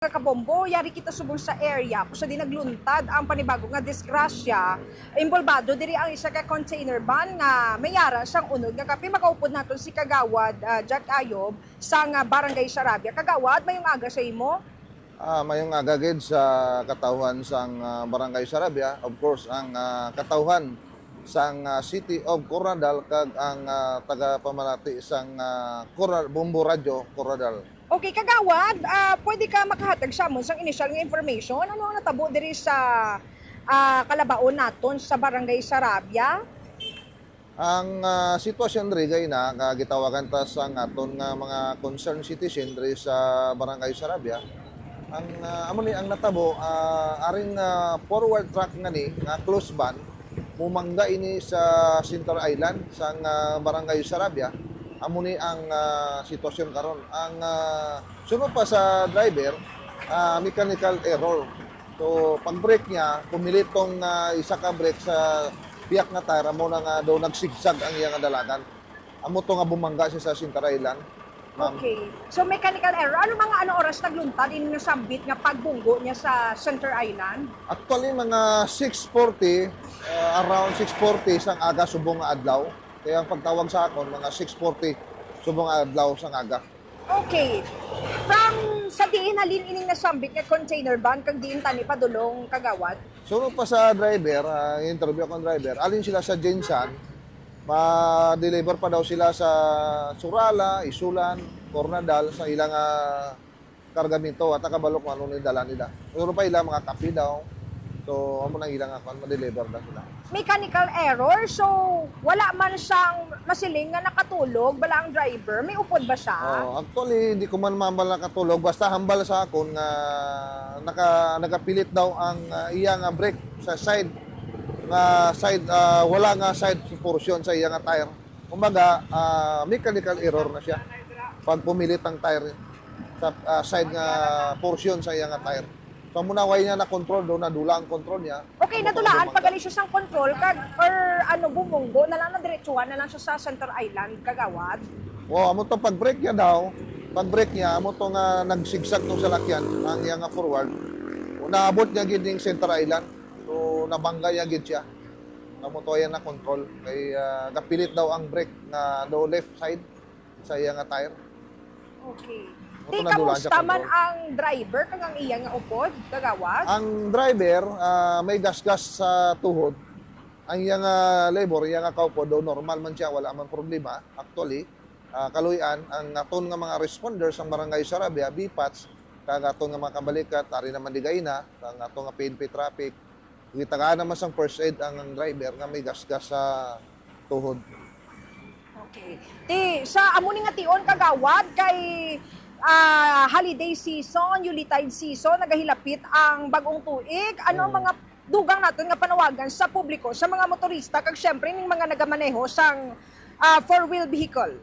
Kabombo, yari kita subong sa area kung sa di nagluntad ang panibago nga disgrasya. Imbolbado diri ang isa ka container van nga mayara siyang unod nga kape makaupod naton si Kagawad Jack Ayob sa nga Barangay Sarabia. Kagawad, mayong aga sa imo? Mayong agagid sa katawan sang Barangay Sarabia, of course ang katawan sang City of Coronadal kag ang taga-pamalati sang Bombo Radio Coronadal. Okay, Kagawad, pwede ka makahatag sa amon sang initial nga information. Ano ang natabo diri sa kalabaon naton sa Barangay Sarabia? Ang sitwasyon diri na nga gitawagan ta sang aton nga mga concerned citizen diri sa Barangay Sarabia. Ang amo ni ang natabo aring forward track nga ni nga close van mumangga ini sa Center Island sang Barangay Sarabia. Amo ni ang sitwasyon karon. Ang sunod pa sa driver, mechanical error. So pag-brake niya, pumilit tong isa ka brake sa biyak na tire, amo na nga daw nagsigsag ang iyang dalagan. Amo to nga bumangga siya sa Center Island. Okay. So mechanical error. Ano mga oras nagluntad in nga sambit nga pagbunggo niya sa Center Island? Actually mga 6:40, around 6:40 sang aga subong nga adlaw. Kaya ang pagtawag sa akon, mga 6:40 subong adlaw sa aga. Okay. From sa diin halin ining nasambit nga container van kag diin tani padulong Kagawad? Sunod pa sa driver, interview akong driver, alin sila sa Jensan, ma-deliver pa daw sila sa Surala, Isulan, Coronadal sa ilang kargamento at nakabalok ano ni dala nila. Sunod pa ilang mga kapi daw. So, amo nang ilang akon, ma-deliver na sila. Mechanical error, so wala man siyang masiling nga nakatulog, bala ang driver, may upod ba siya? Actually, hindi ko man mambal nakatulog, basta hambal sa akon nga nagapilit daw ang iyang brake sa side, wala nga side portion sa iyang tire. Kumbaga, mechanical error na siya pag pumilit ang tire sa side nga portion sa iyang tire. So muna way niya na control do, nadula ang control niya. Okay, nadulaan pag siya sang control kag or bumunggo na lang na diretsuhan na lang siya sa Center Island, Kagawad. Amo to pag-brake niya daw, pag-brake niya amo to nga nagsigsag tong salakyan ang iya nga forward. Naabot niya gid ning Center Island. So nabangga niya gid siya. Amo to yan na control kay gapilit daw ang brake nga do left side sa iya nga tire. Okay. Di kamusta man ang driver kang ang iya nga upod, Kagawad? Ang driver may gasgas sa tuhod. Ang iya nga labor, iya nga kaupod do normal man siya, wala man problema. Actually, kaluyan ang aton nga mga responders sa Barangay Sarabia, BPATS, kag aton nga mga kabalikat, ari naman digay na, ang aton nga PNP traffic. Gitagaan naman sang first aid ang driver nga may gasgas sa tuhod. Okay. Di sa amo ni nga tion, Kagawad, kay holiday season, Yuletide season, nagahilapit ang bagong tuig. Ano ang mga dugang natin nga panawagan sa publiko, sa mga motorista, kag syempre ning mga nagamaneho sang four-wheel vehicle?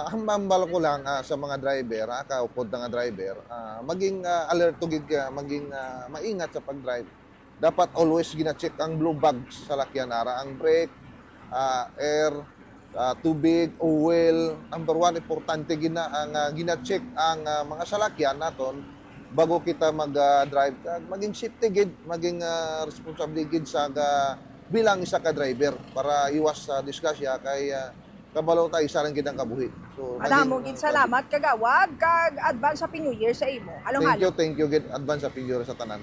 Hambal ko lang sa mga driver, kaupod na nga driver, maging alert to gig, maging maingat sa pag-drive. Dapat always gina-check ang blue bags sa lakyan, ang brake, air, tubig, oil. Number one, importante ang gina-check ang mga salakyan naton bago kita mag-drive. Maging safety gid, maging responsible gid sa bilang isa ka driver para iwas sa disgrasya kay kabalo tayo isa lang gid ang kabuhi. So, Alam mo gid salamat, Kagawad, kag advance Happy New Year sa imo. Thank you gid advance Happy New Year sa tanan.